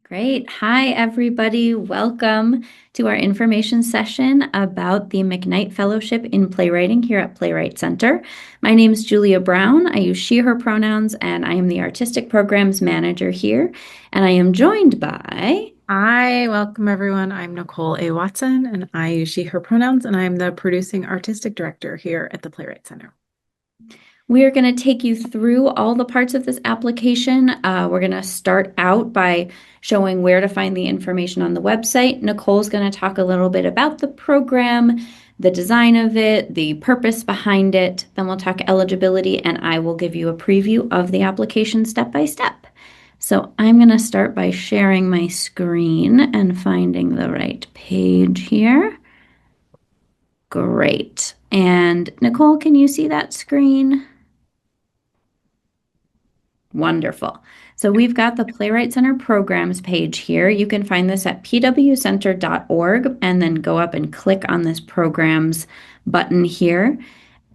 Great. Hi, everybody. Welcome to our information session about the McKnight Fellowship in Playwriting here at Playwright Center. My name is Julia Brown. I use she, her pronouns, and I am the Artistic Programs Manager here. And I am joined by... Hi, welcome everyone. I'm Nicole A. Watson, and I use she, her pronouns, and I'm the producing artistic director here at the Playwright Center. We are going to take you through all the parts of this application. We're going to start out by showing where to find the information on the website. Nicole's going to talk a little bit about the program, the design of it, the purpose behind it. Then we'll talk eligibility, and I will give you a preview of the application step by step. So I'm going to start by sharing my screen and finding the right page here. Great. And Nicole, can you see that screen? Wonderful. So we've got the Playwright Center programs page here. You can find this at pwcenter.org and then go up and click on this programs button here.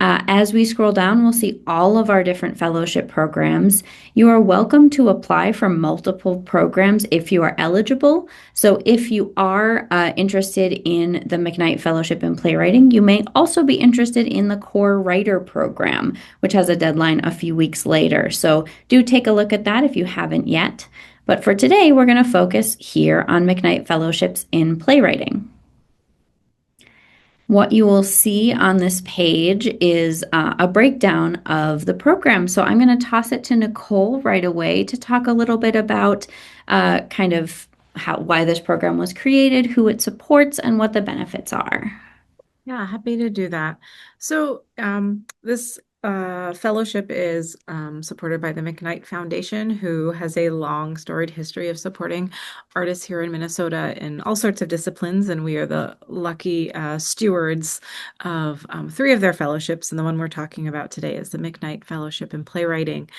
As we scroll down, we'll see all of our different fellowship programs. You are welcome to apply for multiple programs if you are eligible. So if you are interested in the McKnight Fellowship in Playwriting, you may also be interested in the Core Writer program, which has a deadline a few weeks later. So do take a look at that if you haven't yet. But for today, we're going to focus here on McKnight Fellowships in Playwriting. What you will see on this page is a breakdown of the program. So I'm going to toss it to Nicole right away to talk a little bit about kind of why this program was created, who it supports, and what the benefits are. Yeah, happy to do that. So this fellowship is supported by the McKnight Foundation, who has a long storied history of supporting artists here in Minnesota in all sorts of disciplines. And we are the lucky stewards of three of their fellowships. And the one we're talking about today is the McKnight Fellowship in Playwriting.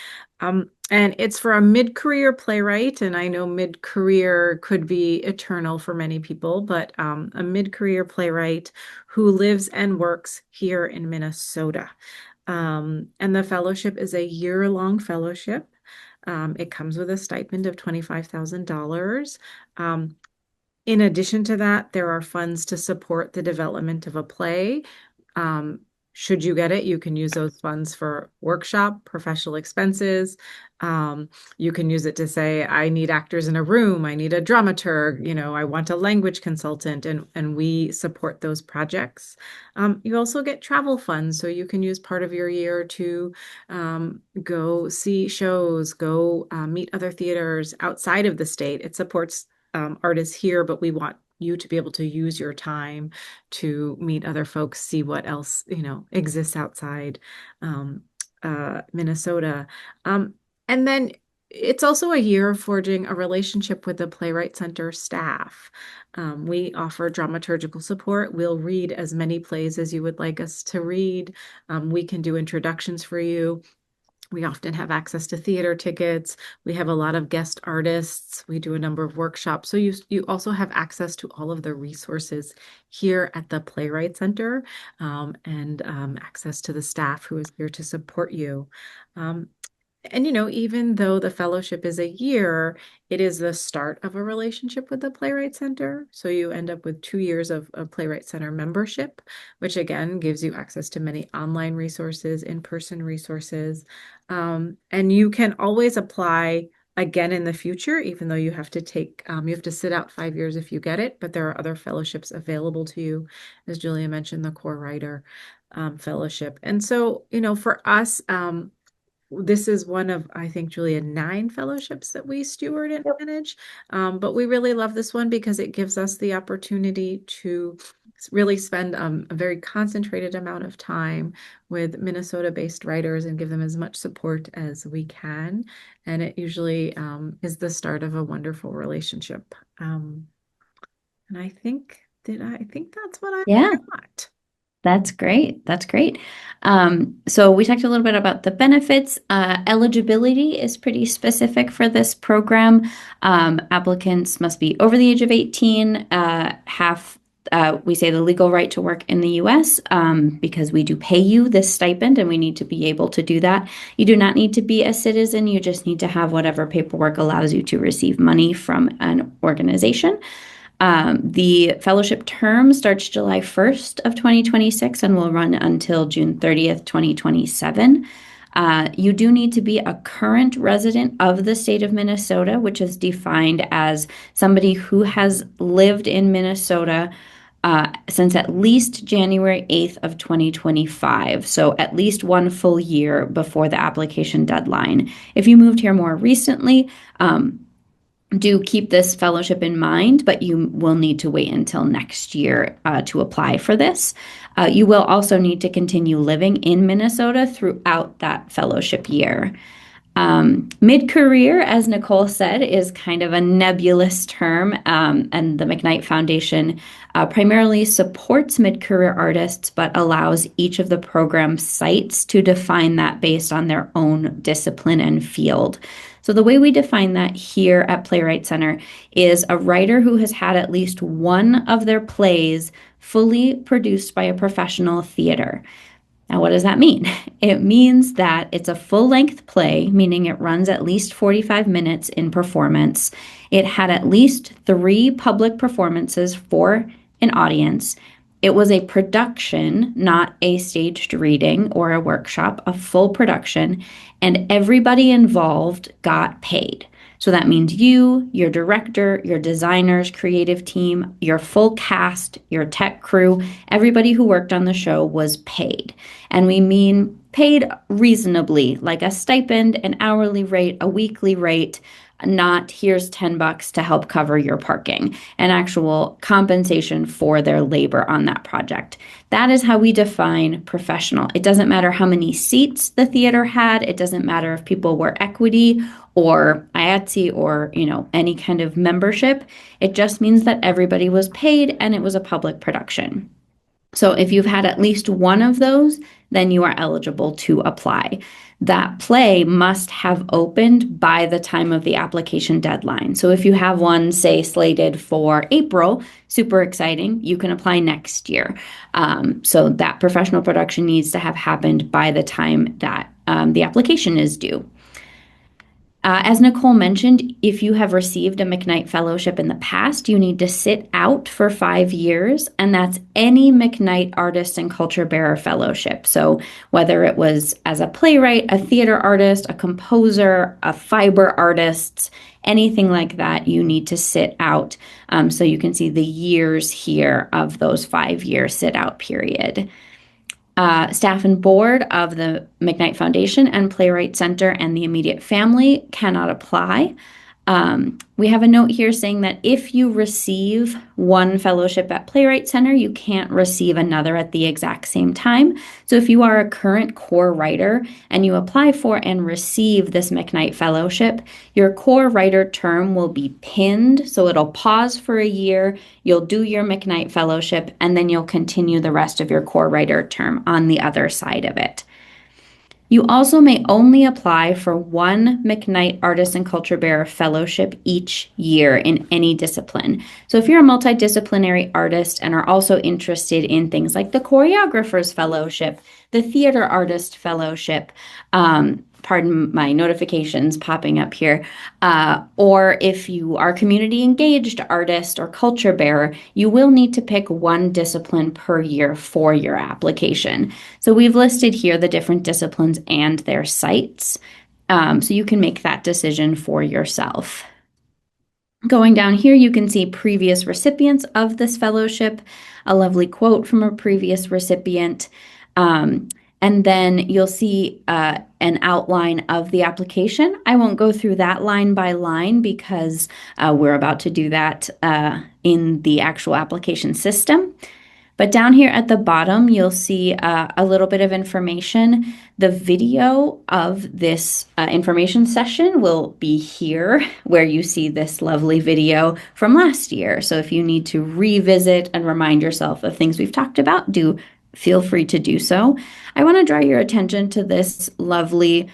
And it's for a mid-career playwright, and I know mid-career could be eternal for many people, but a mid-career playwright who lives and works here in Minnesota. And the fellowship is a year-long fellowship. It comes with a stipend of $25,000. In addition to that, there are funds to support the development of a play. Should you get it, you can use those funds for workshop, professional expenses. You can use it to say, I need actors in a room, I need a dramaturg, I want a language consultant, and we support those projects. You also get travel funds, so you can use part of your year to go see shows, go meet other theaters outside of the state. It supports artists here, but we want you to be able to use your time to meet other folks, see what else, exists outside Minnesota. And then it's also a year of forging a relationship with the Playwright Center staff. We offer dramaturgical support. We'll read as many plays as you would like us to read. We can do introductions for you. We often have access to theater tickets. We have a lot of guest artists. We do a number of workshops. So you also have access to all of the resources here at the Playwright Center, and access to the staff who is here to support you. And even though the fellowship is a year, it is the start of a relationship with the Playwright Center. So you end up with 2 years of Playwright Center membership, which again gives you access to many online resources, in-person resources. And you can always apply again in the future, even though you have to sit out 5 years if you get it, but there are other fellowships available to you. As Julia mentioned, the Core Writer Fellowship. And so, for us, this is one of, I think, Julia, 9 fellowships that we steward and manage. But we really love this one because it gives us the opportunity to really spend a very concentrated amount of time with Minnesota-based writers and give them as much support as we can. And it usually is the start of a wonderful relationship. And I think that's what I've Yeah. got. That's great. That's great. So we talked a little bit about the benefits. Eligibility is pretty specific for this program. Applicants must be over the age of 18, have We say the legal right to work in the US because we do pay you this stipend and we need to be able to do that. You do not need to be a citizen. You just need to have whatever paperwork allows you to receive money from an organization. The fellowship term starts July 1st of 2026 and will run until June 30th, 2027. You do need to be a current resident of the state of Minnesota, which is defined as somebody who has lived in Minnesota since at least January 8th of 2025. So at least one full year before the application deadline. If you moved here more recently, do keep this fellowship in mind, but you will need to wait until next year to apply for this. You will also need to continue living in Minnesota throughout that fellowship year. Mid-career, as Nicole said, is kind of a nebulous term, and the McKnight Foundation primarily supports mid-career artists, but allows each of the program sites to define that based on their own discipline and field. So the way we define that here at Playwright Center is a writer who has had at least one of their plays fully produced by a professional theater. Now, what does that mean? It means that it's a full-length play, meaning it runs at least 45 minutes in performance. It had at least 3 public performances for an audience. It was a production, not a staged reading or a workshop, a full production, and everybody involved got paid. So that means you, your director, your designers, creative team, your full cast, your tech crew, everybody who worked on the show was paid. And we mean paid reasonably, like a stipend, an hourly rate, a weekly rate, not here's $10 to help cover your parking, an actual compensation for their labor on that project. That is how we define professional. It doesn't matter how many seats the theater had. It doesn't matter if people were equity or IATSE or, any kind of membership. It just means that everybody was paid and it was a public production. So if you've had at least one of those, then you are eligible to apply. That play must have opened by the time of the application deadline. So if you have one, say, slated for April, super exciting, you can apply next year. So that professional production needs to have happened by the time that the application is due. As Nicole mentioned, if you have received a McKnight Fellowship in the past, you need to sit out for 5 years, and that's any McKnight Artist and Culture Bearer Fellowship. So whether it was as a playwright, a theater artist, a composer, a fiber artist, anything like that, you need to sit out. So you can see the years here of those 5-year sit-out period. Staff and board of the McKnight Foundation and Playwright Center and the immediate family cannot apply. We have a note here saying that if you receive one fellowship at Playwright Center, you can't receive another at the exact same time. So if you are a current core writer and you apply for and receive this McKnight Fellowship, your core writer term will be pinned. So it'll pause for a year, you'll do your McKnight Fellowship, and then you'll continue the rest of your core writer term on the other side of it. You also may only apply for one McKnight Artist and Culture Bearer Fellowship each year in any discipline. So if you're a multidisciplinary artist and are also interested in things like the Choreographer's Fellowship, the Theater Artist Fellowship, pardon my notifications popping up here, or if you are a community engaged artist or culture bearer, you will need to pick one discipline per year for your application. So we've listed here the different disciplines and their sites, so you can make that decision for yourself. Going down here, you can see previous recipients of this fellowship, a lovely quote from a previous recipient. And then you'll see an outline of the application. I won't go through that line by line because we're about to do that in the actual application system. But down here at the bottom, you'll see a little bit of information. The video of this information session will be here where you see this lovely video from last year. So if you need to revisit and remind yourself of things we've talked about, do feel free to do so. I want to draw your attention to this lovely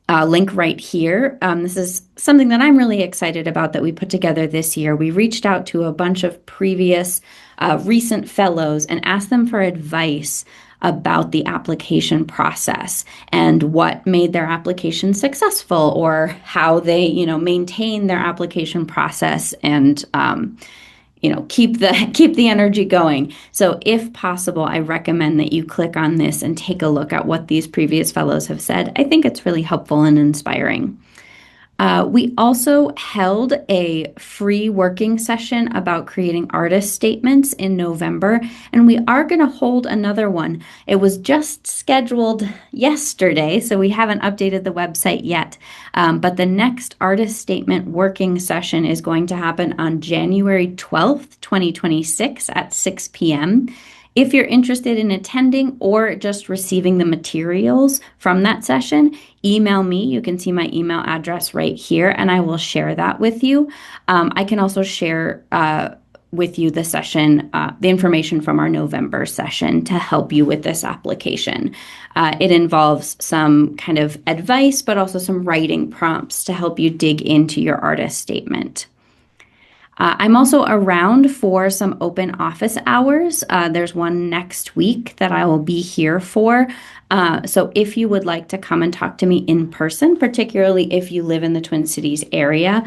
link right here. This is something that I'm really excited about that we put together this year. We reached out to a bunch of previous recent fellows and asked them for advice about the application process and what made their application successful or how they, maintain their application process and keep the keep the energy going. So if possible, I recommend that you click on this and take a look at what these previous fellows have said. I think it's really helpful and inspiring. We also held a free working session about creating artist statements in November, and we are going to hold another one. It was just scheduled yesterday, so we haven't updated the website yet. But the next artist statement working session is going to happen on January 12th, 2026 at 6 p.m. If you're interested in attending or just receiving the materials from that session, email me. You can see my email address right here, and I will share that with you. I can also share with you the session, the information from our November session to help you with this application. It involves some kind of advice, but also some writing prompts to help you dig into your artist statement. I'm also around for some open office hours. There's one next week that I will be here for. So if you would like to come and talk to me in person, particularly if you live in the Twin Cities area,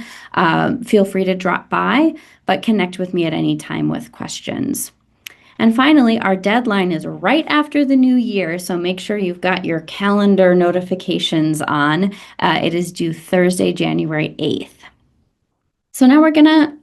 feel free to drop by, but connect with me at any time with questions. And finally, our deadline is right after the new year, so make sure you've got your calendar notifications on. It is due Thursday, January 8th. So now we're going to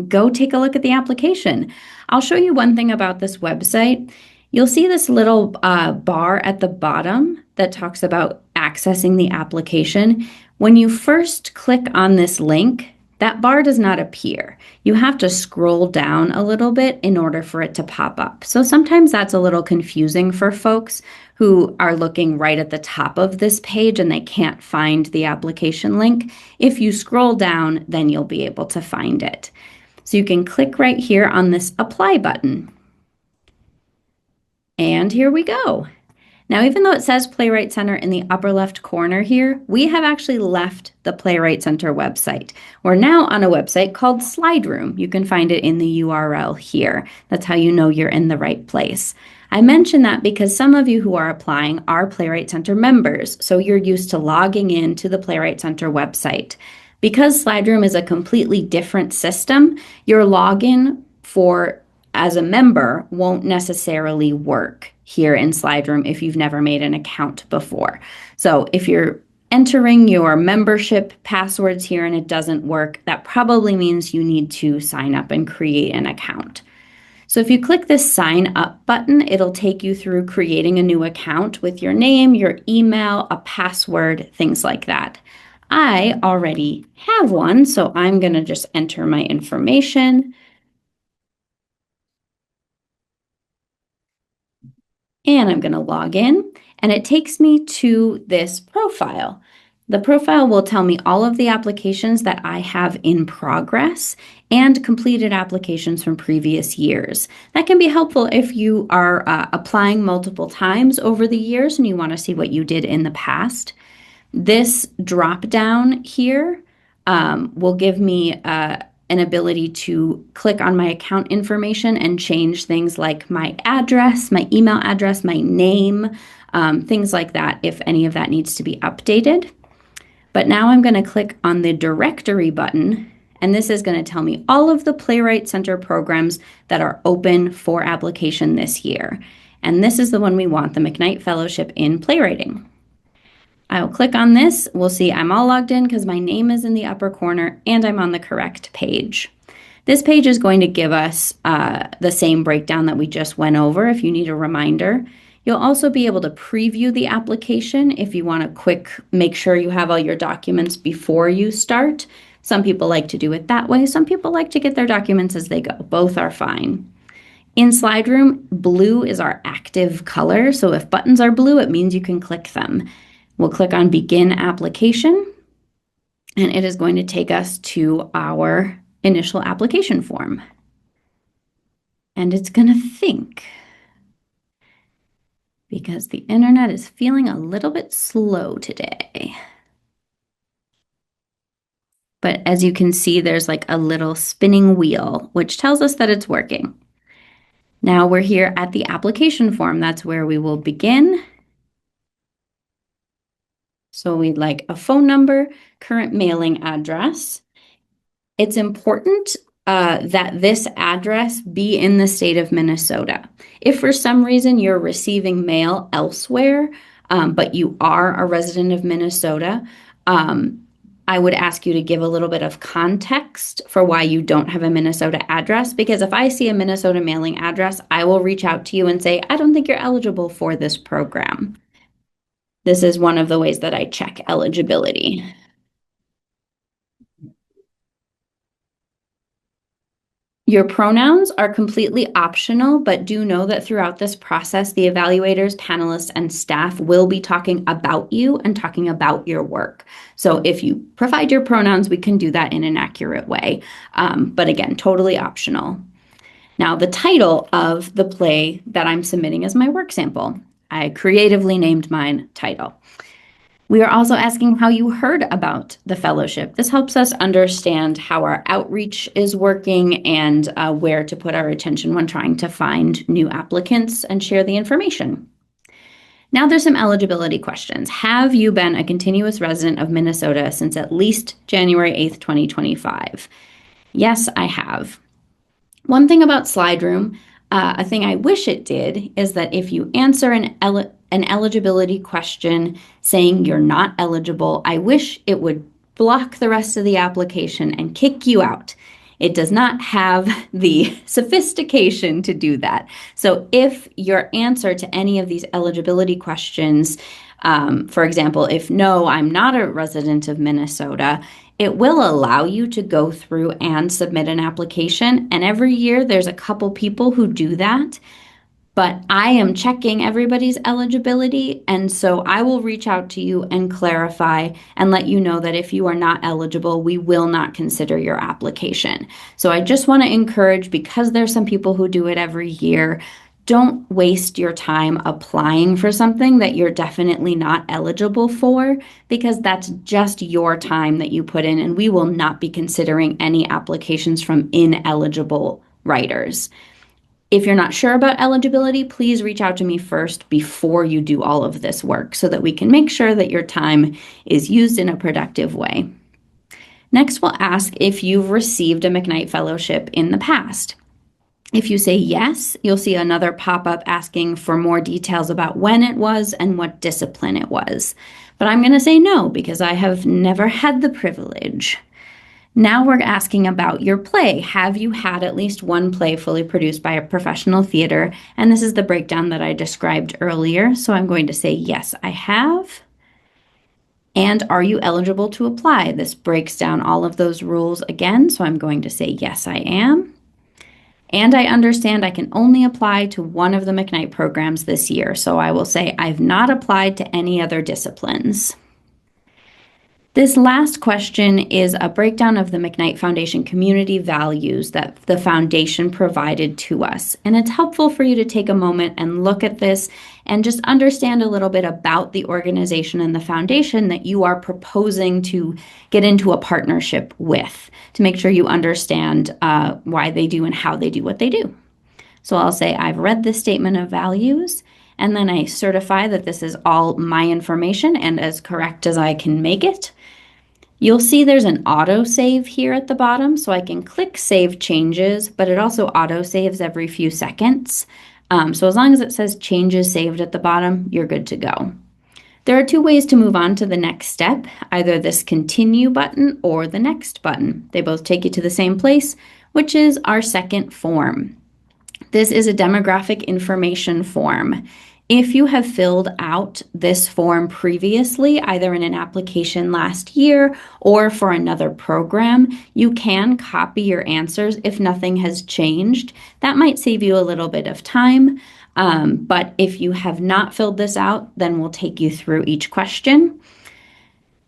go take a look at the application. I'll show you one thing about this website. You'll see this little bar at the bottom that talks about accessing the application. When you first click on this link, that bar does not appear. You have to scroll down a little bit in order for it to pop up. So sometimes that's a little confusing for folks who are looking right at the top of this page and they can't find the application link. If you scroll down, then you'll be able to find it. So you can click right here on this apply button. And here we go. Now, even though it says Playwright Center in the upper left corner here, we have actually left the Playwright Center website. We're now on a website called Slide Room. You can find it in the URL here. That's how you know you're in the right place. I mention that because some of you who are applying are Playwright Center members, so you're used to logging in to the Playwright Center website. Because Slide Room is a completely different system, your login for as a member won't necessarily work here in Slide Room if you've never made an account before. So if you're entering your membership passwords here and it doesn't work, that probably means you need to sign up and create an account. So if you click this sign up button, it'll take you through creating a new account with your name, your email, a password, things like that. I already have one, so I'm going to just enter my information. And I'm going to log in, and it takes me to this profile. The profile will tell me all of the applications that I have in progress and completed applications from previous years. That can be helpful if you are applying multiple times over the years and you want to see what you did in the past. This drop down here will give me an ability to click on my account information and change things like my address, my email address, my name, things like that if any of that needs to be updated. But now I'm going to click on the directory button, and this is going to tell me all of the Playwright Center programs that are open for application this year. And this is the one we want, the McKnight Fellowship in Playwriting. I'll click on this. We'll see I'm all logged in because my name is in the upper corner and I'm on the correct page. This page is going to give us the same breakdown that we just went over if you need a reminder. You'll also be able to preview the application if you want to make sure you have all your documents before you start. Some people like to do it that way. Some people like to get their documents as they go. Both are fine. In Slide Room, blue is our active color. So if buttons are blue, it means you can click them. We'll click on Begin Application, and it is going to take us to our initial application form. And it's going to think because the internet is feeling a little bit slow today. But as you can see, there's like a little spinning wheel, which tells us that it's working. Now we're here at the application form. That's where we will begin. So we'd like a phone number, current mailing address. It's important that this address be in the state of Minnesota. If for some reason you're receiving mail elsewhere, but you are a resident of Minnesota, I would ask you to give a little bit of context for why you don't have a Minnesota address, because if I see a Minnesota mailing address, I will reach out to you and say, I don't think you're eligible for this program. This is one of the ways that I check eligibility. Your pronouns are completely optional, but do know that throughout this process, the evaluators, panelists, and staff will be talking about you and talking about your work. So if you provide your pronouns, we can do that in an accurate way. But again, totally optional. Now, the title of the play that I'm submitting as my work sample. I creatively named mine Title. We are also asking how you heard about the fellowship. This helps us understand how our outreach is working and where to put our attention when trying to find new applicants and share the information. Now there's some eligibility questions. Have you been a continuous resident of Minnesota since at least January 8th, 2025? Yes, I have. One thing about Slide Room, a thing I wish it did, is that if you answer an eligibility question saying you're not eligible, I wish it would block the rest of the application and kick you out. It does not have the sophistication to do that. So if your answer to any of these eligibility questions, for example, if no, I'm not a resident of Minnesota, it will allow you to go through and submit an application. And every year there's a couple people who do that. But I am checking everybody's eligibility, and so I will reach out to you and clarify and let you know that if you are not eligible, we will not consider your application. So I just want to encourage, because there's some people who do it every year, don't waste your time applying for something that you're definitely not eligible for, because that's just your time that you put in, and we will not be considering any applications from ineligible writers. If you're not sure about eligibility, please reach out to me first before you do all of this work so that we can make sure that your time is used in a productive way. Next, we'll ask if you've received a McKnight Fellowship in the past. If you say yes, you'll see another pop-up asking for more details about when it was and what discipline it was. But I'm going to say no because I have never had the privilege. Now we're asking about your play. Have you had at least one play fully produced by a professional theater? And this is the breakdown that I described earlier. So I'm going to say, yes, I have. And are you eligible to apply? This breaks down all of those rules again. So I'm going to say, yes, I am. And I understand I can only apply to one of the McKnight programs this year. So I will say, I've not applied to any other disciplines. This last question is a breakdown of the McKnight Foundation community values that the foundation provided to us. And it's helpful for you to take a moment and look at this and just understand a little bit about the organization and the foundation that you are proposing to get into a partnership with, to make sure you understand why they do and how they do what they do. So I'll say, I've read this statement of values, and then I certify that this is all my information and as correct as I can make it. You'll see there's an auto save here at the bottom, so I can click Save Changes, but it also auto saves every few seconds. So as long as it says Changes Saved at the bottom, you're good to go. There are two ways to move on to the next step, either this Continue button or the Next button. They both take you to the same place, which is our second form. This is a demographic information form. If you have filled out this form previously, either in an application last year or for another program, you can copy your answers if nothing has changed. That might save you a little bit of time, but if you have not filled this out, then we'll take you through each question.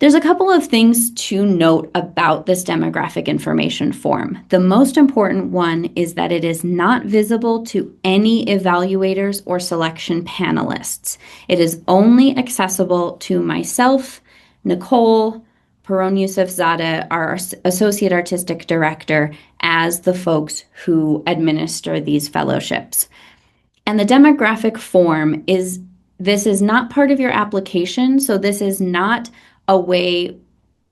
There's a couple of things to note about this demographic information form. The most important one is that it is not visible to any evaluators or selection panelists. It is only accessible to myself, Nicole, Peron Yusufzadeh, our Associate Artistic Director, as the folks who administer these fellowships. And the demographic form is this is not part of your application, so this is not a way,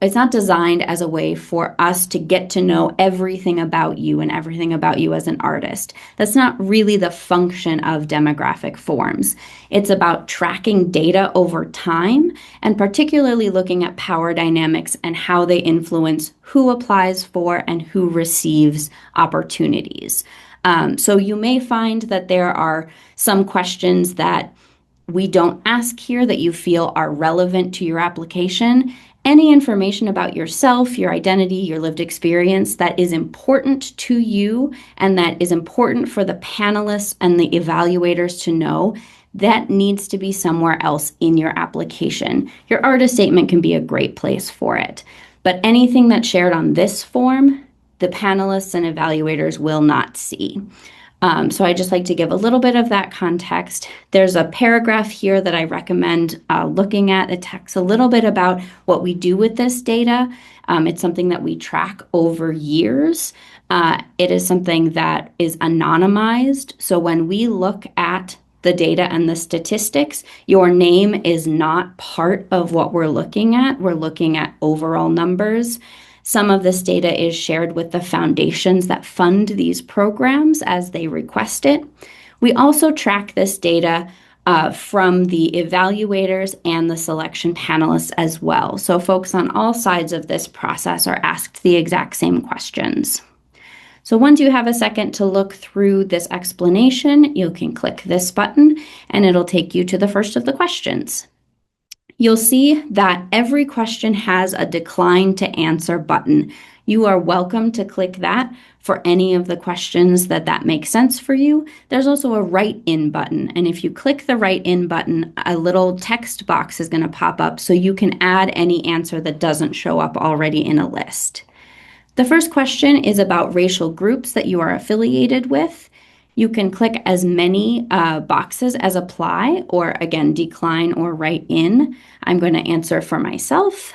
it's not designed as a way for us to get to know everything about you and everything about you as an artist. That's not really the function of demographic forms. It's about tracking data over time and particularly looking at power dynamics and how they influence who applies for and who receives opportunities. So you may find that there are some questions that we don't ask here that you feel are relevant to your application. Any information about yourself, your identity, your lived experience that is important to you and that is important for the panelists and the evaluators to know, that needs to be somewhere else in your application. Your artist statement can be a great place for it. But anything that's shared on this form, the panelists and evaluators will not see. So I just like to give a little bit of that context. There's a paragraph here that I recommend looking at. It talks a little bit about what we do with this data. It's something that we track over years. It is something that is anonymized. So when we look at the data and the statistics, your name is not part of what we're looking at. We're looking at overall numbers. Some of this data is shared with the foundations that fund these programs as they request it. We also track this data from the evaluators and the selection panelists as well. So folks on all sides of this process are asked the exact same questions. So once you have a second to look through this explanation, you can click this button and it'll take you to the first of the questions. You'll see that every question has a decline to answer button. You are welcome to click that for any of the questions that makes sense for you. There's also a write in button. And if you click the write in button, a little text box is going to pop up so you can add any answer that doesn't show up already in a list. The first question is about racial groups that you are affiliated with. You can click as many boxes as apply or again, decline or write in. I'm going to answer for myself.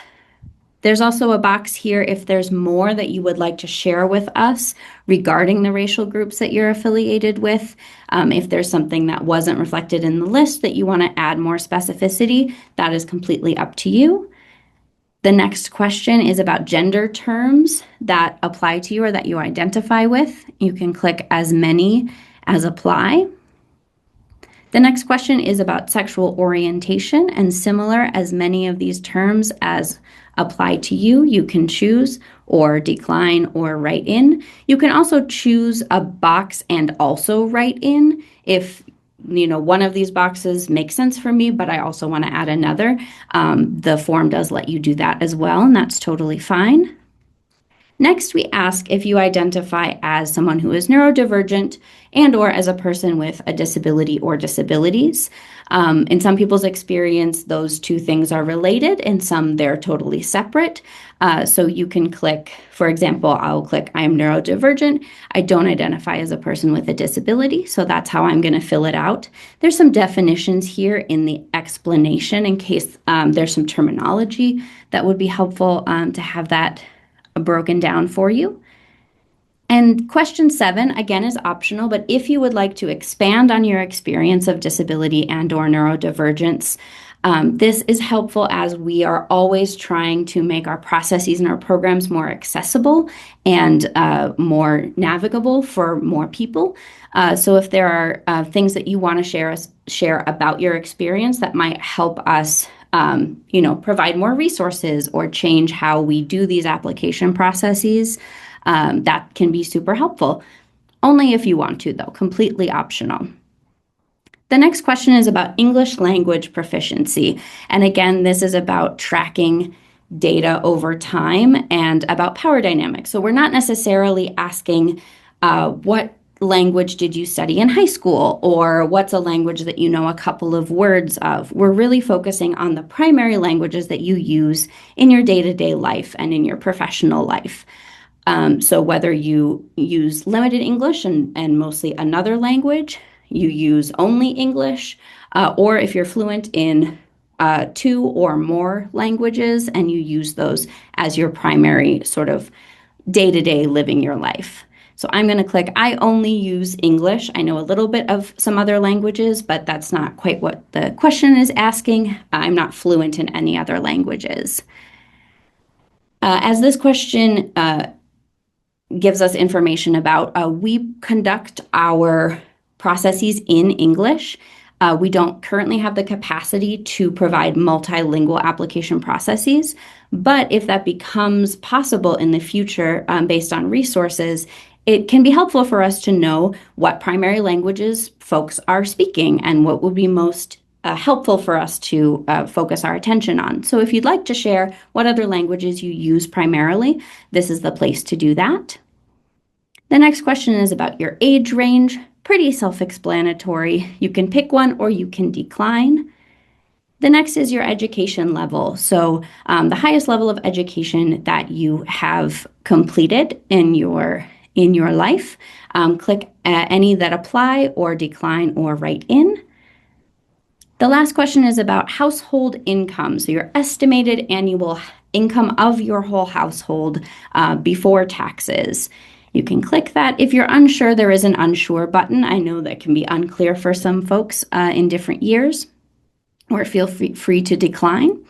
There's also a box here if there's more that you would like to share with us regarding the racial groups that you're affiliated with. If there's something that wasn't reflected in the list that you want to add more specificity, that is completely up to you. The next question is about gender terms that apply to you or that you identify with. You can click as many as apply. The next question is about sexual orientation, and similar as many of these terms as apply to you, you can choose or decline or write in. You can also choose a box and also write in if one of these boxes makes sense for me, but I also want to add another. The form does let you do that as well, and that's totally fine. Next, we ask if you identify as someone who is neurodivergent and or as a person with a disability or disabilities. In some people's experience, those two things are related. In some, they're totally separate. So you can click, for example, I'll click I am neurodivergent. I don't identify as a person with a disability, so that's how I'm going to fill it out. There's some definitions here in the explanation in case there's some terminology that would be helpful to have that broken down for you. And question 7, again, is optional, but if you would like to expand on your experience of disability and or neurodivergence, this is helpful as we are always trying to make our processes and our programs more accessible and more navigable for more people. So if there are things that you want to share about your experience that might help us provide more resources or change how we do these application processes, that can be super helpful. Only if you want to, though, completely optional. The next question is about English language proficiency. And again, this is about tracking data over time and about power dynamics. So we're not necessarily asking what language did you study in high school or what's a language that you know a couple of words of. We're really focusing on the primary languages that you use in your day-to-day life and in your professional life. So whether you use limited English and mostly another language, you use only English, or if you're fluent in two or more languages, and you use those as your primary sort of day-to-day living your life. So I'm going to click, I only use English. I know a little bit of some other languages, but that's not quite what the question is asking. I'm not fluent in any other languages. As this question gives us information about, we conduct our processes in English. We don't currently have the capacity to provide multilingual application processes, but if that becomes possible in the future, based on resources, it can be helpful for us to know what primary languages folks are speaking and what would be most helpful for us to focus our attention on. So if you'd like to share what other languages you use primarily, this is the place to do that. The next question is about your age range. Pretty self-explanatory. You can pick one or you can decline. The next is your education level. So the highest level of education that you have completed in your life. Click any that apply or decline or write in. The last question is about household income. So your estimated annual income of your whole household before taxes. You can click that. If you're unsure, there is an unsure button. I know that can be unclear for some folks in different years, or feel free to decline.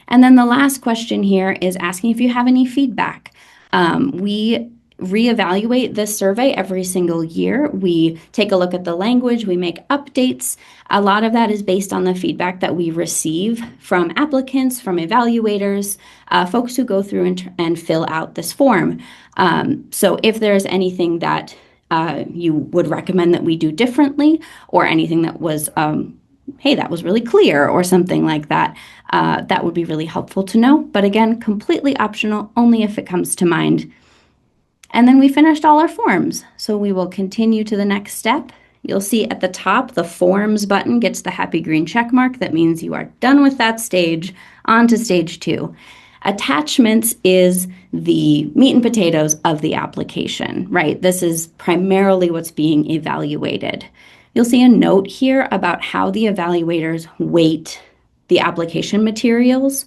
And then the last question here is asking if you have any feedback. We reevaluate this survey every single year. We take a look at the language, we make updates. A lot of that is based on the feedback that we receive from applicants, from evaluators, folks who go through and fill out this form. So if there's anything that you would recommend that we do differently, or anything that was, hey, that was really clear, or something like that, that would be really helpful to know. But again, completely optional, only if it comes to mind. And then we finished all our forms. So we will continue to the next step. You'll see at the top, the Forms button gets the happy green check mark. That means you are done with that stage, on to stage 2. Attachments is the meat and potatoes of the application, right? This is primarily what's being evaluated. You'll see a note here about how the evaluators weight the application materials.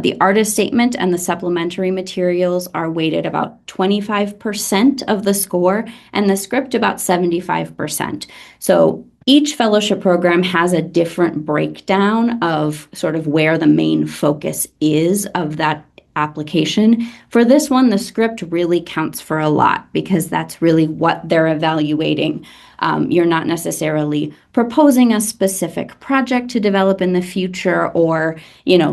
The artist statement and the supplementary materials are weighted about 25% of the score, and the script about 75%. So each fellowship program has a different breakdown of sort of where the main focus is of that application. For this one, the script really counts for a lot because that's really what they're evaluating. You're not necessarily proposing a specific project to develop in the future, or,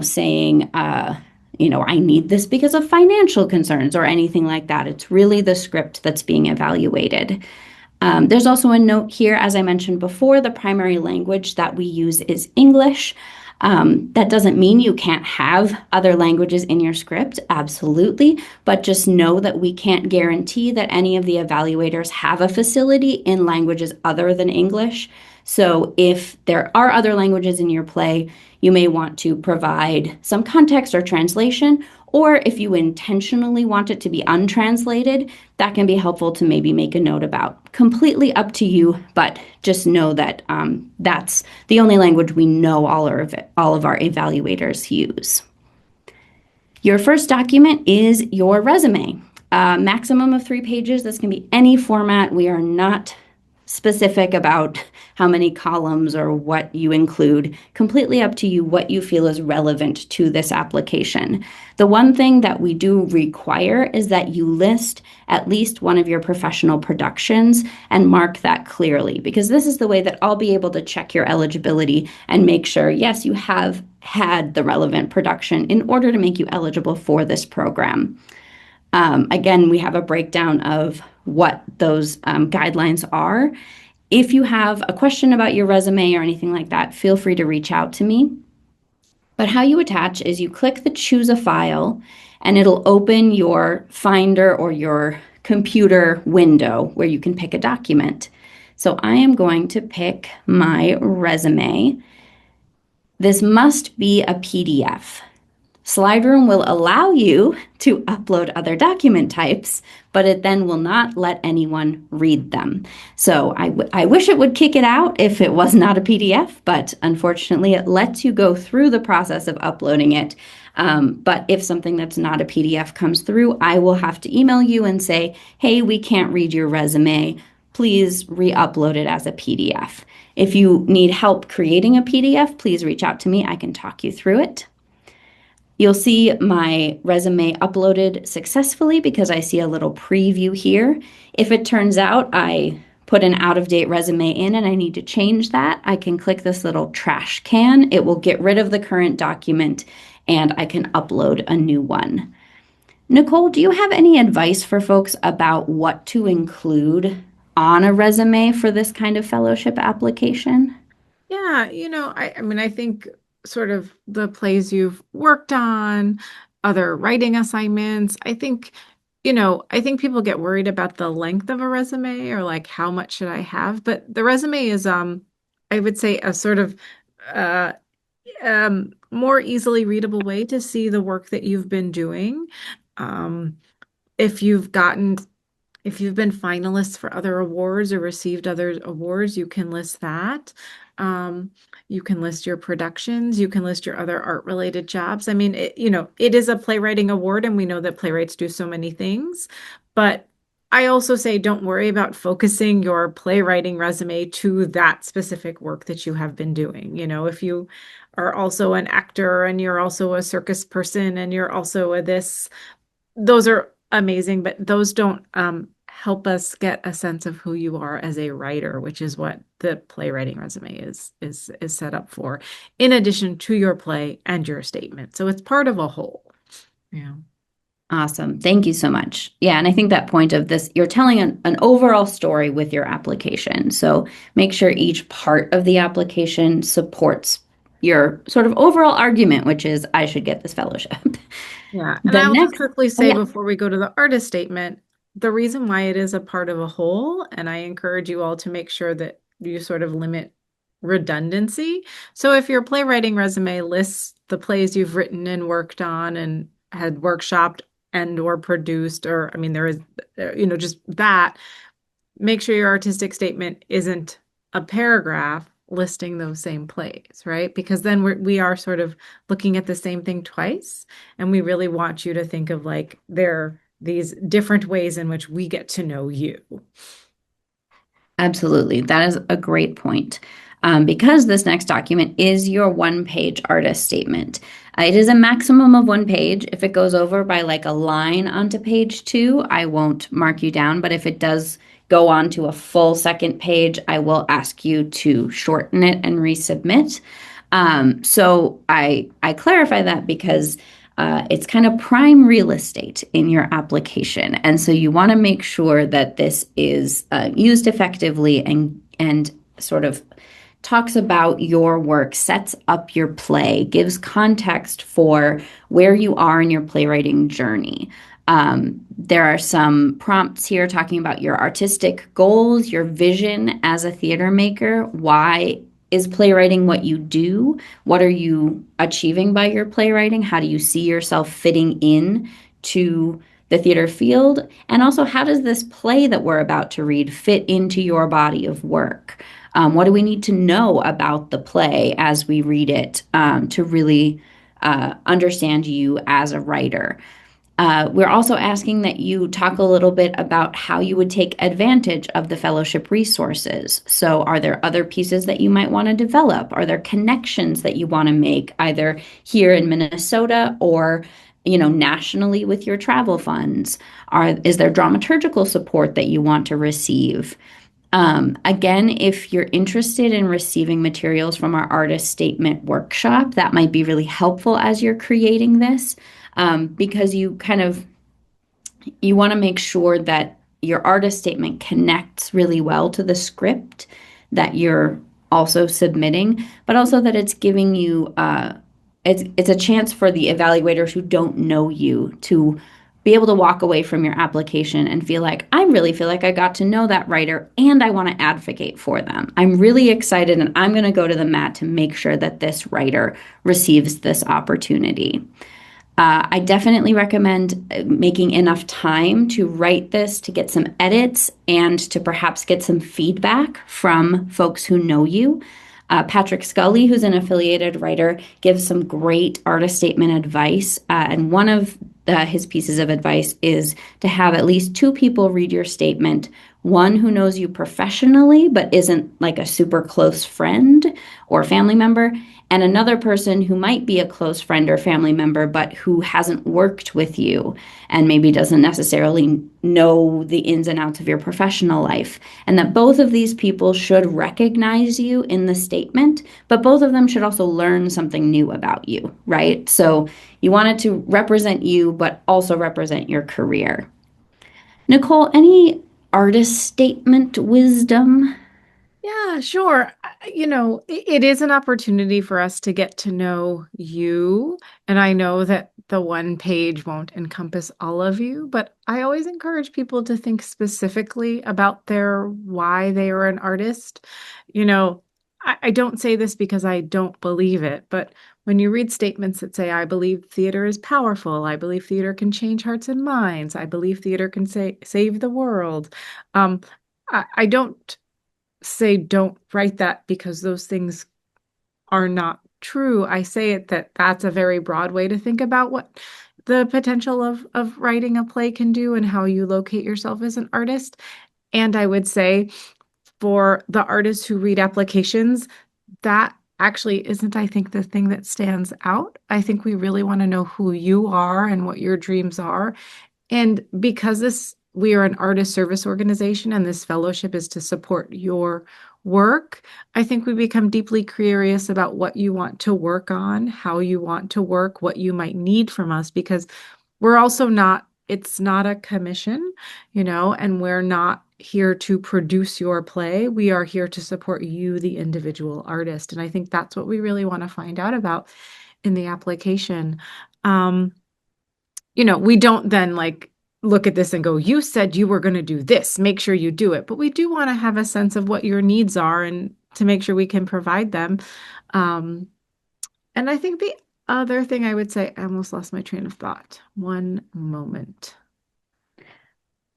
saying, I need this because of financial concerns or anything like that. It's really the script that's being evaluated. There's also a note here, as I mentioned before, the primary language that we use is English. That doesn't mean you can't have other languages in your script, absolutely, but just know that we can't guarantee that any of the evaluators have a facility in languages other than English. So if there are other languages in your play, you may want to provide some context or translation, or if you intentionally want it to be untranslated, that can be helpful to maybe make a note about. Completely up to you, but just know that that's the only language we know all of our evaluators use. Your first document is your resume. Maximum of 3 pages. This can be any format. We are not specific about how many columns or what you include. Completely up to you what you feel is relevant to this application. The one thing that we do require is that you list at least one of your professional productions and mark that clearly, because this is the way that I'll be able to check your eligibility and make sure, yes, you have had the relevant production in order to make you eligible for this program. Again, we have a breakdown of what those guidelines are. If you have a question about your resume or anything like that, feel free to reach out to me. But how you attach is you click the Choose a File, and it'll open your Finder or your computer window where you can pick a document. So I am going to pick my resume. This must be a PDF. SlideRoom will allow you to upload other document types, but it then will not let anyone read them. So I wish it would kick it out if it was not a PDF, but unfortunately it lets you go through the process of uploading it. But if something that's not a PDF comes through, I will have to email you and say, hey, we can't read your resume. Please re-upload it as a PDF. If you need help creating a PDF, please reach out to me. I can talk you through it. You'll see my resume uploaded successfully because I see a little preview here. If it turns out I put an out-of-date resume in and I need to change that, I can click this little trash can. It will get rid of the current document and I can upload a new one. Nicole, do you have any advice for folks about what to include on a resume for this kind of fellowship application? Yeah, I mean, I think sort of the plays you've worked on, other writing assignments. I think people get worried about the length of a resume or like how much should I have, but the resume is I would say a sort of uh more easily readable way to see the work that you've been doing. Um if you've gotten if you've been finalists for other awards or received other awards, you can list that. Um, you can list your productions. You can list your other art-related jobs. I mean, it is a playwriting award, and we know that playwrights do so many things. But I also say don't worry about focusing your playwriting resume to that specific work that you have been doing. If you are also an actor and you're also a circus person and you're also a this, those are amazing, but those don't help us get a sense of who you are as a writer, which is what the playwriting resume is set up for, in addition to your play and your statement. So it's part of a whole. Yeah. Awesome. Thank you so much. Yeah, and I think that point of this, you're telling an overall story with your application. So make sure each part of the application supports your sort of overall argument, which is I should get this fellowship. Yeah. And The I'll just next, quickly oh say yeah, before we go to the artist statement, the reason why it is a part of a whole, and I encourage you all to make sure that you sort of limit redundancy. So if your playwriting resume lists the plays you've written and worked on and had workshopped and or produced, or I mean, there is, just that, make sure your artistic statement isn't a paragraph listing those same plays, right? Because then we are sort of looking at the same thing twice, and we really want you to think of like there are these different ways in which we get to know you. absolutely. That is a great point. Because this next document is your one-page artist statement. It is a maximum of one page. If it goes over by like a line onto page two, I won't mark you down. But if it does go on to a full second page, I will ask you to shorten it and resubmit. So I clarify that because it's kind of prime real estate in your application, and so you want to make sure that this is used effectively and sort of talks about your work, sets up your play, gives context for where you are in your playwriting journey. There are some prompts here talking about your artistic goals, your vision as a theater maker. Why is playwriting what you do? What are you achieving by your playwriting? How do you see yourself fitting in to the theater field? And also, how does this play that we're about to read fit into your body of work? What do we need to know about the play as we read it to really understand you as a writer? We're also asking that you talk a little bit about how you would take advantage of the fellowship resources. So, are there other pieces that you might want to develop? Are there connections that you want to make either here in Minnesota or nationally with your travel funds? Is there dramaturgical support that you want to receive? Again, if you're interested in receiving materials from our artist statement workshop, that might be really helpful as you're creating this, because you want to make sure that your artist statement connects really well to the script that you're also submitting, but also that it's giving you it's a chance for the evaluators who don't know you to be able to walk away from your application and feel like I really feel like I got to know that writer and I want to advocate for them. I'm really excited and I'm going to go to the mat to make sure that this writer receives this opportunity. I definitely recommend making enough time to write this, to get some edits, and to perhaps get some feedback from folks who know you. Patrick Scully, who's an affiliated writer, gives some great artist statement advice. And one of his pieces of advice is to have at least two people read your statement. One who knows you professionally, but isn't like a super close friend or family member, and another person who might be a close friend or family member, but who hasn't worked with you and maybe doesn't necessarily know the ins and outs of your professional life. And that both of these people should recognize you in the statement, but both of them should also learn something new about you, right? So you want it to represent you, but also represent your career. Nicole, any artist statement wisdom? Yeah, sure. It is an opportunity for us to get to know you. And I know that the one page won't encompass all of you, but I always encourage people to think specifically about their why they are an artist. You know, I don't say this because I don't believe it, but when you read statements that say, I believe theater is powerful, I believe theater can change hearts and minds, I believe theater can save the world. Um, I don't say don't write that because those things are not true. I say it that that's a very broad way to think about what the potential of writing a play can do and how you locate yourself as an artist. And I would say for the artists who read applications, that actually isn't, I think, the thing that stands out. I think we really want to know who you are and what your dreams are, and because we are an artist service organization and this fellowship is to support your work, I think we become deeply curious about what you want to work on, how you want to work, what you might need from us, because we're also not, it's not a commission, and we're not here to produce your play. We are here to support you, the individual artist. And I think that's what we really want to find out about in the application. Um, we don't then like look at this and go, you said you were going to do this, make sure you do it. But we do want to have a sense of what your needs are and to make sure we can provide them. Um, and I think the other thing I would say, I almost lost my train of thought. One moment.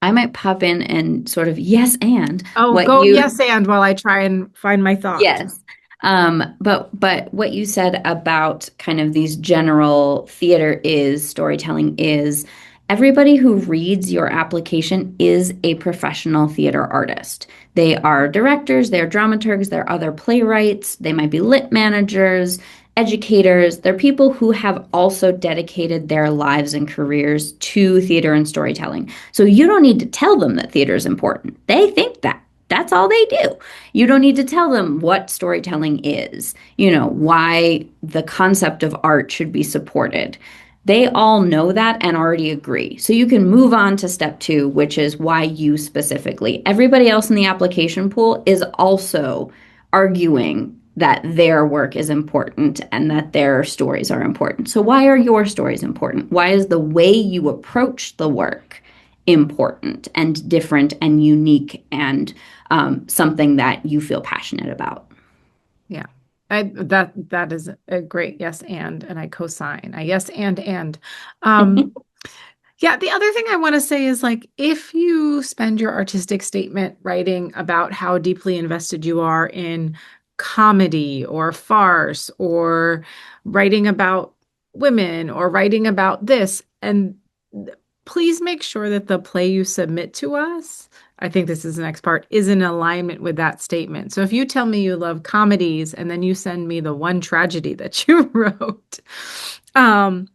I might pop in and sort of yes and Oh, what go you yes, and while I try and find my thought. yes. But what you said about kind of these general theater is, storytelling is, everybody who reads your application is a professional theater artist. They are directors, they're dramaturgs, they're other playwrights, they might be lit managers, educators. They're people who have also dedicated their lives and careers to theater and storytelling. So you don't need to tell them that theater is important. They think that. That's all they do. You don't need to tell them what storytelling is, why the concept of art should be supported. They all know that and already agree. So you can move on to step two, which is why you specifically. Everybody else in the application pool is also arguing that their work is important and that their stories are important. So why are your stories important? Why is the way you approach the work important and different and unique and something that you feel passionate about? Yeah. That is a great yes and I co-sign. I yes and. Um, Yeah, the other thing I want to say is like if you spend your artistic statement writing about how deeply invested you are in comedy or farce or writing about women or writing about this, and please make sure that the play you submit to us, I think this is the next part, is in alignment with that statement. So if you tell me you love comedies and then you send me the one tragedy that you wrote, um,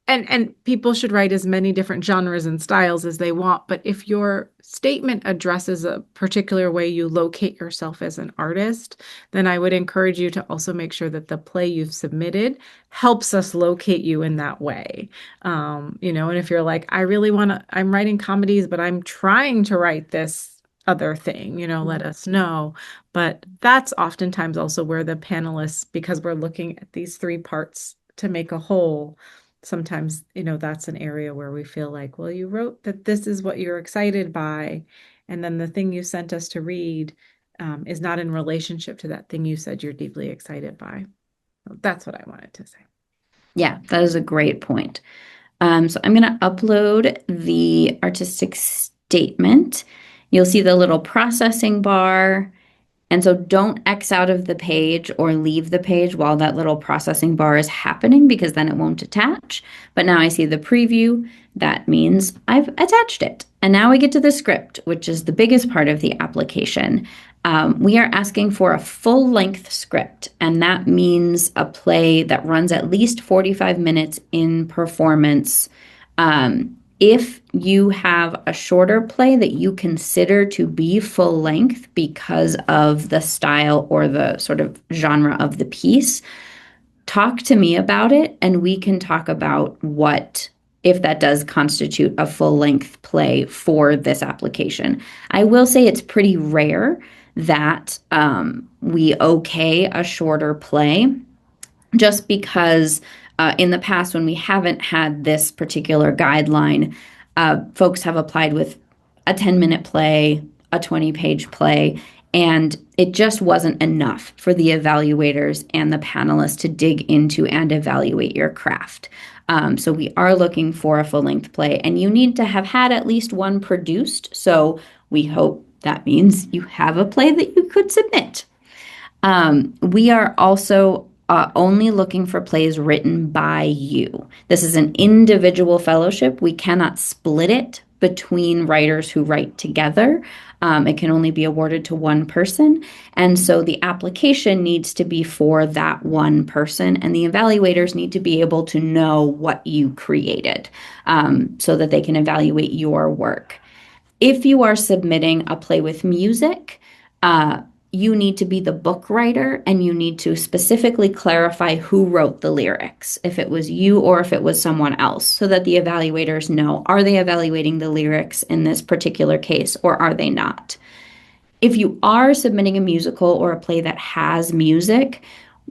and people should write as many different genres and styles as they want, but if your statement addresses a particular way you locate yourself as an artist, then I would encourage you to also make sure that the play you've submitted helps us locate you in that way. And if you're like, I really want to, I'm writing comedies, but I'm trying to write this other thing, let us know. But that's oftentimes also where the panelists, because we're looking at these three parts to make a whole, sometimes, that's an area where we feel like, well, you wrote that this is what you're excited by, and then the thing you sent us to read is not in relationship to that thing you said you're deeply excited by. That's what I wanted to say. Yeah, that is a great point. So I'm going to upload the artistic statement. You'll see the little processing bar. And so don't X out of the page or leave the page while that little processing bar is happening because then it won't attach. But now I see the preview. That means I've attached it. And now we get to the script, which is the biggest part of the application. We are asking for a full-length script, and that means a play that runs at least 45 minutes in performance. If you have a shorter play that you consider to be full length because of the style or the sort of genre of the piece, talk to me about it and we can talk about what, if that does constitute a full length play for this application. I will say it's pretty rare that we okay a shorter play just because in the past, when we haven't had this particular guideline, folks have applied with a 10-minute play, a 20-page play, and it just wasn't enough for the evaluators and the panelists to dig into and evaluate your craft. So we are looking for a full-length play, and you need to have had at least one produced. So we hope that means you have a play that you could submit. We are also only looking for plays written by you. This is an individual fellowship. We cannot split it between writers who write together. It can only be awarded to one person. And so the application needs to be for that one person, and the evaluators need to be able to know what you created so that they can evaluate your work. If you are submitting a play with music, you need to be the book writer and you need to specifically clarify who wrote the lyrics, if it was you or if it was someone else, so that the evaluators know, are they evaluating the lyrics in this particular case or are they not? If you are submitting a musical or a play that has music,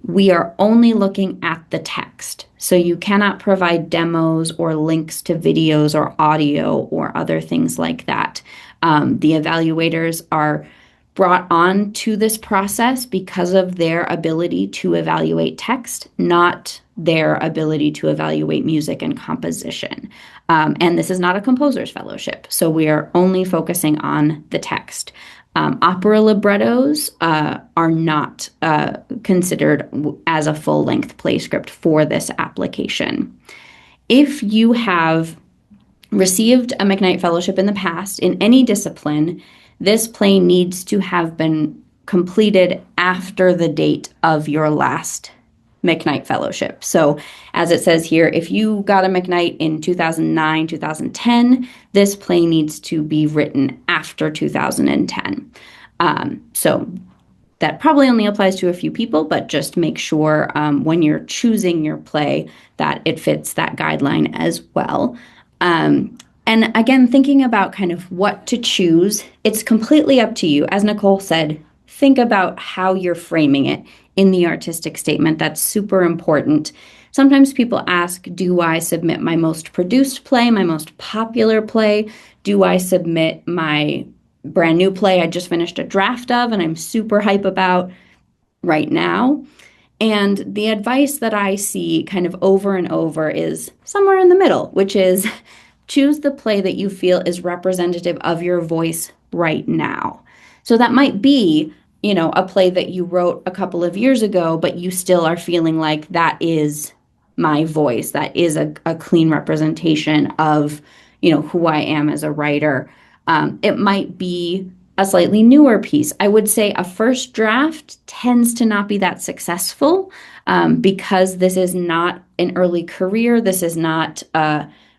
we are only looking at the text. So you cannot provide demos or links to videos or audio or other things like that. The evaluators are brought on to this process because of their ability to evaluate text, not their ability to evaluate music and composition. And this is not a composer's fellowship, so we are only focusing on the text. Opera librettos are not considered as a full-length play script for this application. If you have received a McKnight Fellowship in the past in any discipline, this play needs to have been completed after the date of your last McKnight Fellowship. So as it says here, if you got a McKnight in 2009, 2010, this play needs to be written after 2010. So that probably only applies to a few people, but just make sure when you're choosing your play that it fits that guideline as well. And again, thinking about kind of what to choose, it's completely up to you. As Nicole said, think about how you're framing it in the artistic statement. That's super important. Sometimes people ask, do I submit my most produced play, my most popular play? Do I submit my brand new play I just finished a draft of and I'm super hype about right now? And the advice that I see kind of over and over is somewhere in the middle, which is choose the play that you feel is representative of your voice right now. So that might be, a play that you wrote a couple of years ago, but you still are feeling like that is my voice. That is a clean representation of, who I am as a writer. It might be a slightly newer piece. I would say a first draft tends to not be that successful because this is not an early career. This is not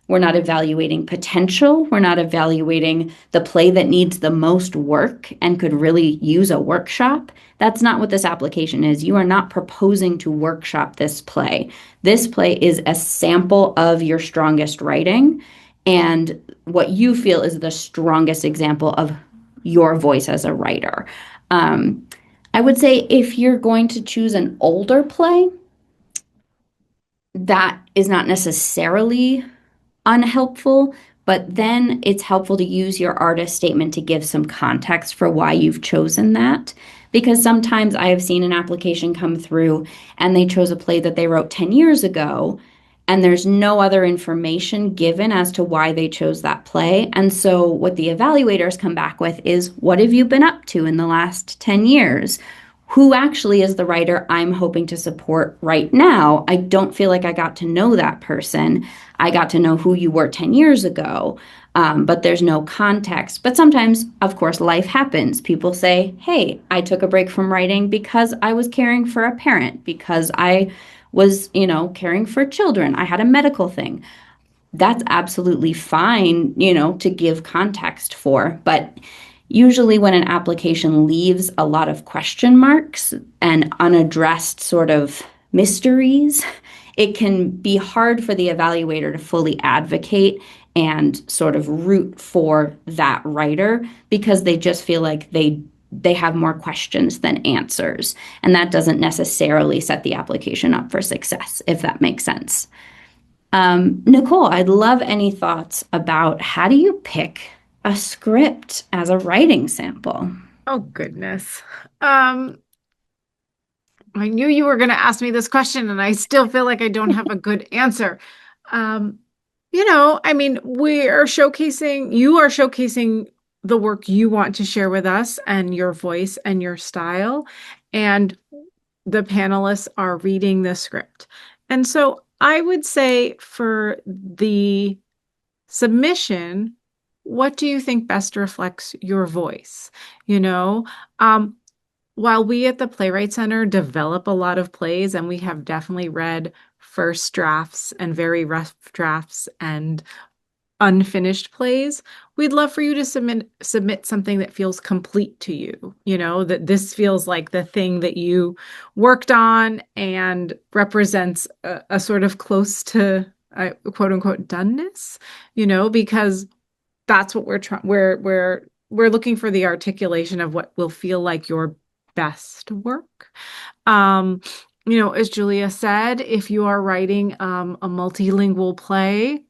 we're not evaluating potential. We're not evaluating the play that needs the most work and could really use a workshop. That's not what this application is. You are not proposing to workshop this play. This play is a sample of your strongest writing and what you feel is the strongest example of your voice as a writer. I would say if you're going to choose an older play, that is not necessarily unhelpful, but then it's helpful to use your artist statement to give some context for why you've chosen that. Because sometimes I have seen an application come through and they chose a play that they wrote 10 years ago and there's no other information given as to why they chose that play. And so what the evaluators come back with is, what have you been up to in the last 10 years? Who actually is the writer I'm hoping to support right now? I don't feel like I got to know that person. I got to know who you were 10 years ago, but there's no context. But sometimes, of course, life happens. People say, hey, I took a break from writing because I was caring for a parent, because I was, caring for children. I had a medical thing. That's absolutely fine, to give context for. But usually when an application leaves a lot of question marks and unaddressed sort of mysteries, it can be hard for the evaluator to fully advocate and sort of root for that writer because they just feel like they have more questions than answers. And that doesn't necessarily set the application up for success, if that makes sense. Nicole, I'd love any thoughts about how do you pick a script as a writing sample? Oh, goodness. Um, I knew you were going to ask me this question, and I still feel like I don't have a good answer. Um, I mean, you are showcasing the work you want to share with us and your voice and your style. And the panelists are reading the script. And so I would say for the submission, what do you think best reflects your voice? You know, um, while we at the Playwright Center develop a lot of plays, and we have definitely read first drafts and very rough drafts and unfinished plays, we'd love for you to submit something that feels complete to you, that this feels like the thing that you worked on and represents a sort of close to quote unquote doneness, because that's what we're trying we're looking for, the articulation of what will feel like your best work. um as Julia said, if you are writing a multilingual play,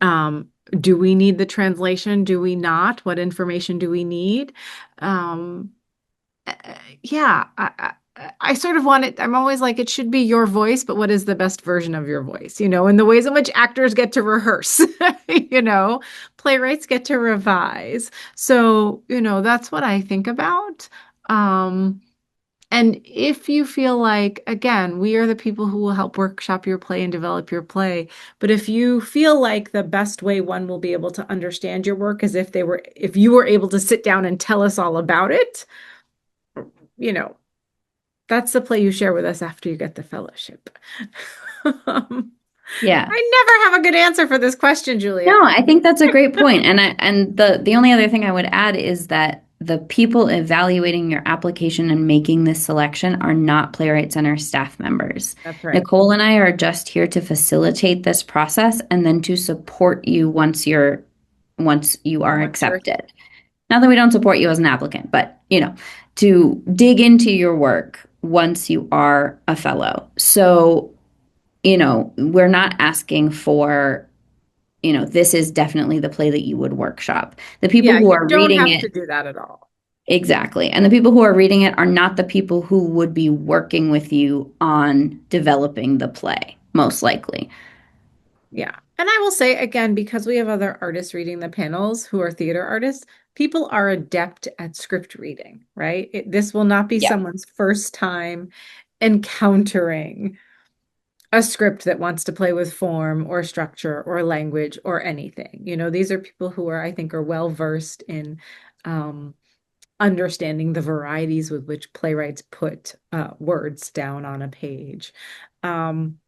do we need the translation? Do we not? What information do we need? Um, uh, yeah, I sort of want it. I'm always like, it should be your voice, but what is the best version of your voice? And the ways in which actors get to rehearse, playwrights get to revise. So, that's what I think about. Um, and if you feel like, again, we are the people who will help workshop your play and develop your play. But if you feel like the best way one will be able to understand your work is if you were able to sit down and tell us all about it, you know, that's the play you share with us after you get the fellowship. Yeah. I never have a good answer for this question, No, Julia. I think that's a great point. And the only other thing I would add is that the people evaluating your application and making this selection are not Playwright Center staff members. That's right. Nicole and I are just here to facilitate this process and then to support you once you are Once you're accepted. Not that we don't support you as an applicant, but to dig into your work once you are a fellow. So, we're not asking for, this is definitely the play that you would workshop. The people Yeah, who you are don't reading have it, to do that at all. exactly. And the people who are reading it are not the people who would be working with you on developing the play, most likely. Yeah. And I will say again, because we have other artists reading the panels who are theater artists, people are adept at script reading, right? This will not be Yeah. someone's first time encountering a script that wants to play with form or structure or language or anything. These are people who I think, are well versed in um, understanding the varieties with which playwrights put words down on a page. Um,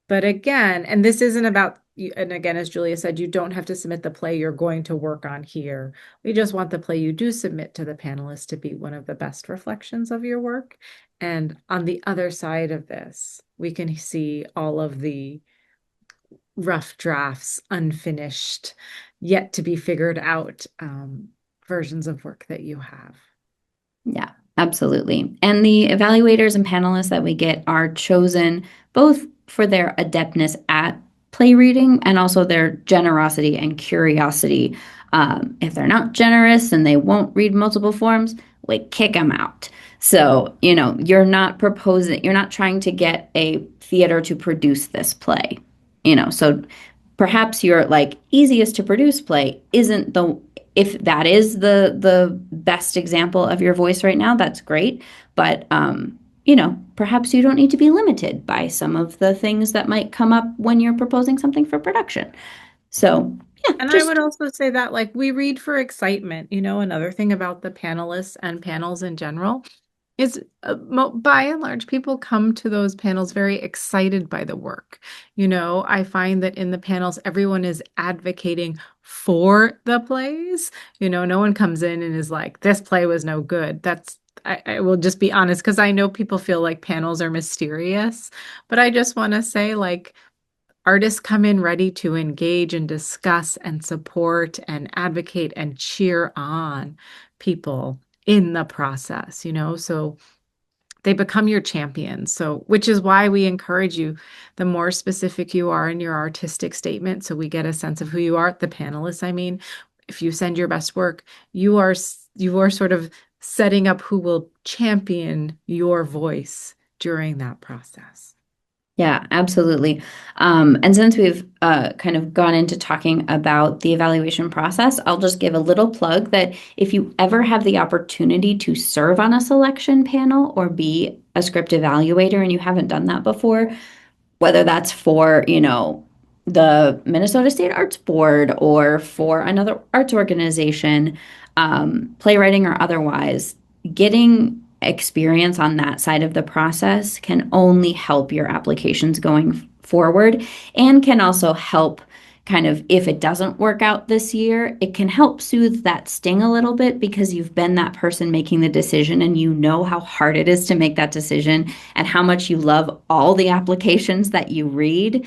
but again, and this isn't about, and again, as Julia said, you don't have to submit the play you're going to work on here. We just want the play you do submit to the panelists to be one of the best reflections of your work. And on the other side of this, we can see all of the rough drafts, unfinished, yet to be figured out versions of work that you have. Yeah, absolutely. And the evaluators and panelists that we get are chosen both for their adeptness at play reading and also their generosity and curiosity. If they're not generous and they won't read multiple forms, like kick them out. So, you're not proposing, you're not trying to get a theater to produce this play, so perhaps your like easiest to produce play isn't the if that is the best example of your voice right now, that's great. But perhaps you don't need to be limited by some of the things that might come up when you're proposing something for production. So yeah, And I would just also say that like we read for excitement, another thing about the panelists and panels in general is by and large, people come to those panels very excited by the work. I find that in the panels, everyone is advocating for the plays. No one comes in and is like, this play was no good. I will just be honest because I know people feel like panels are mysterious, but I just want to say, like, artists come in ready to engage and discuss and support and advocate and cheer on people in the process, so they become your champions. So, which is why we encourage you, the more specific you are in your artistic statement, so we get a sense of who you are, the panelists, I mean, if you send your best work, you are sort of setting up who will champion your voice during that process. yeah, absolutely. And since we've kind of gone into talking about the evaluation process, I'll just give a little plug that if you ever have the opportunity to serve on a selection panel or be a script evaluator and you haven't done that before, whether that's for, the Minnesota State Arts Board or for another arts organization, playwriting or otherwise, getting experience on that side of the process can only help your applications going forward and can also help kind of if it doesn't work out this year, it can help soothe that sting a little bit because you've been that person making the decision and you know how hard it is to make that decision and how much you love all the applications that you read.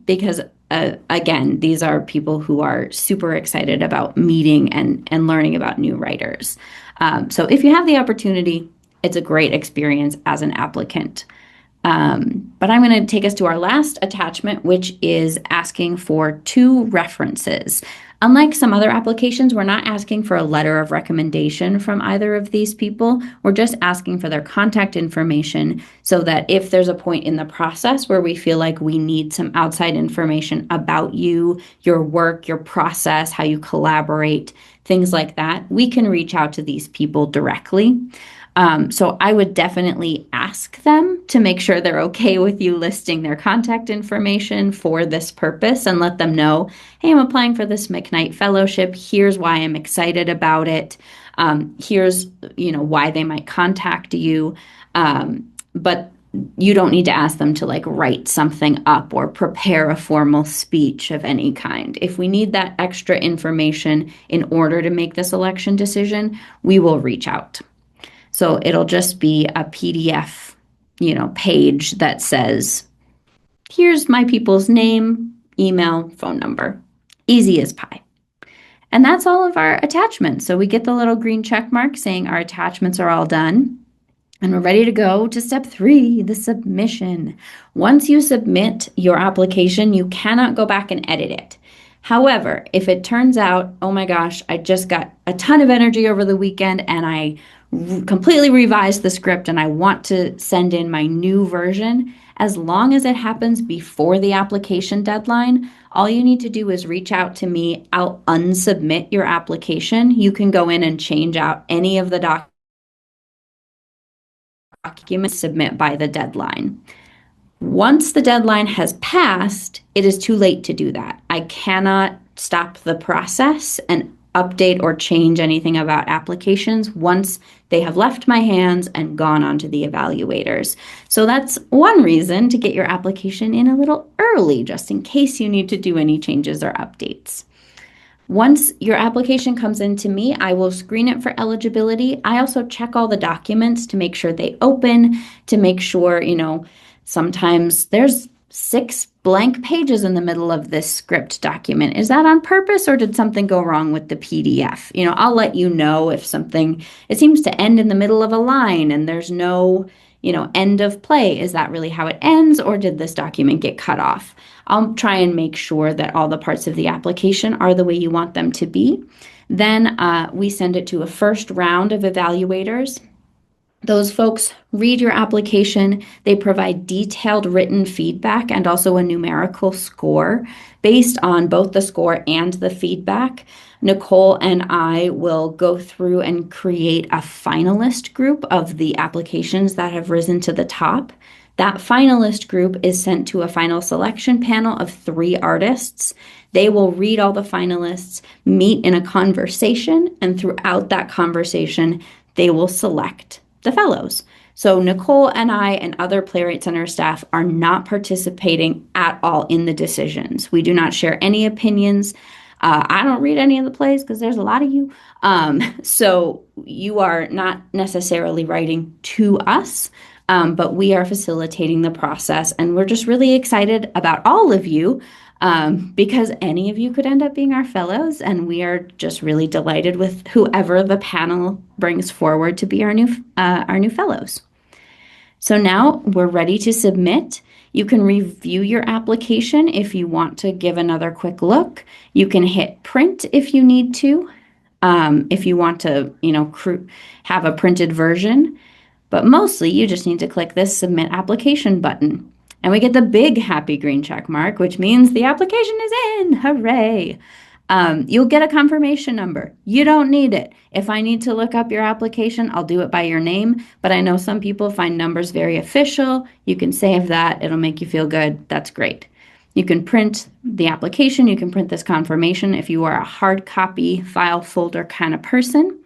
Because again, these are people who are super excited about meeting and learning about new writers. So if you have the opportunity, it's a great experience as an applicant. But I'm going to take us to our last attachment, which is asking for 2 references. Unlike some other applications, we're not asking for a letter of recommendation from either of these people. We're just asking for their contact information so that if there's a point in the process where we feel like we need some outside information about you, your work, your process, how you collaborate, things like that, we can reach out to these people directly. So I would definitely ask them to make sure they're okay with you listing their contact information for this purpose and let them know, hey, I'm applying for this McKnight Fellowship. Here's why I'm excited about it. Here's, why they might contact you. But you don't need to ask them to like write something up or prepare a formal speech of any kind. If we need that extra information in order to make this election decision, we will reach out. So it'll just be a PDF, page that says, here's my people's name, email, phone number. Easy as pie. And that's all of our attachments. So we get the little green check mark saying our attachments are all done. And we're ready to go to step 3, the submission. Once you submit your application, you cannot go back and edit it. However, if it turns out, oh my gosh, I just got a ton of energy over the weekend and I completely revised the script and I want to send in my new version, as long as it happens before the application deadline, all you need to do is reach out to me. I'll unsubmit your application. You can go in and change out any of the documents, submit by the deadline. Once the deadline has passed, it is too late to do that. I cannot stop the process and update or change anything about applications once they have left my hands and gone on to the evaluators. So that's one reason to get your application in a little early, just in case you need to do any changes or updates. Once your application comes in to me, I will screen it for eligibility. I also check all the documents to make sure they open, to make sure, sometimes there's 6 blank pages in the middle of this script document. Is that on purpose or did something go wrong with the PDF? I'll let you know if something, it seems to end in the middle of a line and there's no, end of play. Is that really how it ends or did this document get cut off? I'll try and make sure that all the parts of the application are the way you want them to be. Then we send it to a first round of evaluators. Those folks read your application. They provide detailed written feedback and also a numerical score based on both the score and the feedback. Nicole and I will go through and create a finalist group of the applications that have risen to the top. That finalist group is sent to a final selection panel of 3 artists. They will read all the finalists, meet in a conversation, and throughout that conversation, they will select the fellows. So Nicole and I and other Playwright Center staff are not participating at all in the decisions. We do not share any opinions. I don't read any of the plays because there's a lot of you. So you are not necessarily writing to us, but we are facilitating the process. And we're just really excited about all of you because any of you could end up being our fellows. And we are just really delighted with whoever the panel brings forward to be our new fellows. So now we're ready to submit. You can review your application if you want to give another quick look. You can hit print if you need to, if you want to, have a printed version. But mostly you just need to click this submit application button. And we get the big happy green check mark, which means the application is in. Hooray! You'll get a confirmation number. You don't need it. If I need to look up your application, I'll do it by your name. But I know some people find numbers very official. You can save that. It'll make you feel good. That's great. You can print the application. You can print this confirmation if you are a hard copy file folder kind of person.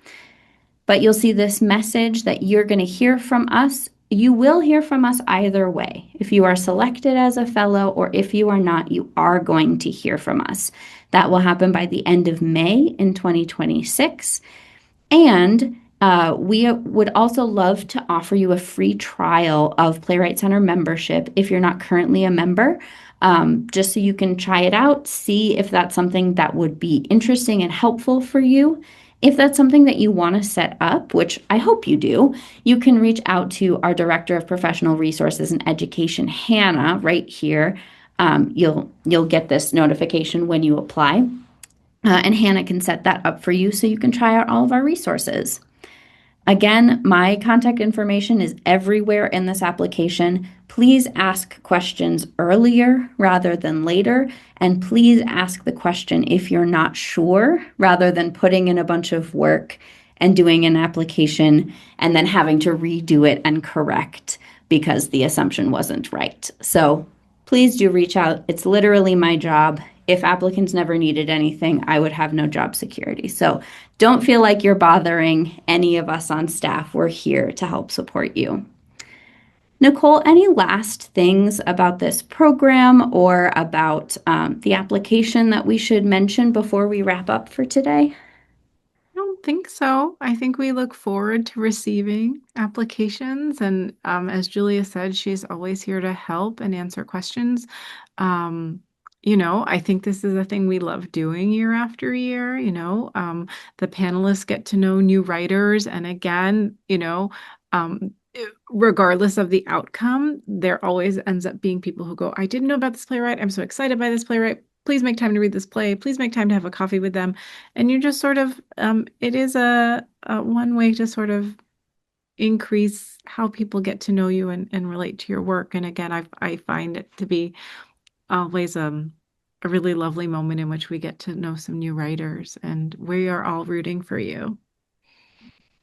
But you'll see this message that you're going to hear from us. You will hear from us either way. If you are selected as a fellow or if you are not, you are going to hear from us. That will happen by the end of May in 2026. And we would also love to offer you a free trial of Playwright Center membership if you're not currently a member, just so you can try it out, see if that's something that would be interesting and helpful for you. If that's something that you want to set up, which I hope you do, you can reach out to our Director of Professional Resources and Education, Hannah, right here. You'll get this notification when you apply, and Hannah can set that up for you so you can try out all of our resources. Again, my contact information is everywhere in this application. Please ask questions earlier rather than later, and please ask the question if you're not sure rather than putting in a bunch of work and doing an application and then having to redo it and correct because the assumption wasn't right. So please do reach out. It's literally my job. If applicants never needed anything, I would have no job security. So don't feel like you're bothering any of us on staff. We're here to help support you. Nicole, any last things about this program or about the application that we should mention before we wrap up for today? I don't think so. I think we look forward to receiving applications. And as Julia said, she's always here to help and answer questions. Um, I think this is a thing we love doing year after year. The panelists get to know new writers. And again, regardless of the outcome, there always ends up being people who go, I didn't know about this playwright. I'm so excited by this playwright. Please make time to read this play. Please make time to have a coffee with them. And you just sort of, it is a one way to sort of increase how people get to know you and relate to your work. And again, I find it to be always a really lovely moment in which we get to know some new writers, and we are all rooting for you.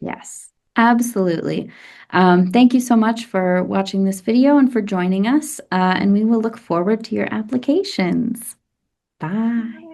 Yes, absolutely. Thank you so much for watching this video and for joining us, and we will look forward to your applications. Bye.